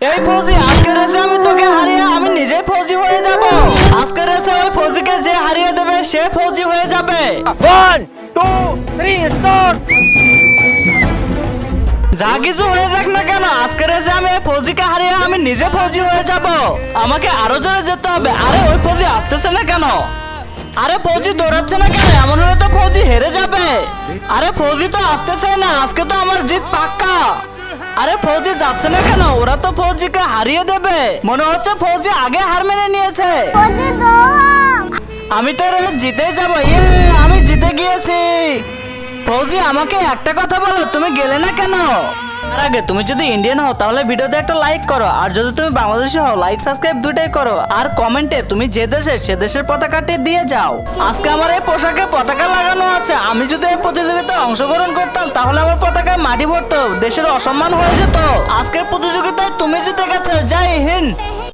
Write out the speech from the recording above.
এই ফৌজি, আজকের রেসে আমি তোকে হারিয়ে আমি নিজেই ফৌজি হয়ে যাব। আজকের রেসে ওই ফৌজিকে যে হারিয়ে দেবে সে ফৌজি হয়ে যাবে। 1 2 3 স্টার্ট। যা কিছু হয়ে যাক না কেন, আজকের রেসে আমি এই ফৌজিকে হারিয়ে আমি নিজে ফৌজি হয়ে যাব। আমাকে আরো জোরে যেতে হবে। আরে ওই ফৌজি আসতেছে না কেন? আরে ফৌজি দৌড়াচ্ছে না কেন? এমন হলে তো ফৌজি হেরে যাবে। আরে ফৌজি তো আসতেছে না, আজকে তো আমার জিত পাক্কা। আরে ফৌজি যাচ্ছে না কেন? ওরা তো ফৌজিকে হারিয়ে দেবে। মনে হচ্ছে ফৌজি আগে হার মেনে নিয়েছে। আমি তো রেসে জিতেই যাবো। আমি জিতে গিয়েছি। ফৌজি, আমাকে একটা কথা বলো, তুমি গেলে না কেন? তার আগে তুমি যদি ইন্ডিয়ান হও তাহলে ভিডিওতে একটা লাইক করো, আর যদি তুমি বাংলাদেশি হও লাইক সাবস্ক্রাইব দুটাই করো, আর কমেন্টে তুমি যে দেশের সে দেশের পতাকাটি দিয়ে যাও। আজকে আমার এই পোশাকে পতাকা লাগানো আছে। আমি যদি এই প্রতিযোগিতায় অংশগ্রহণ করতাম তাহলে আমার পতাকায় মাটি ভরতো, দেশের অসম্মান হয়ে যেত। আজকের প্রতিযোগিতায় তুমি জিতে গেছো।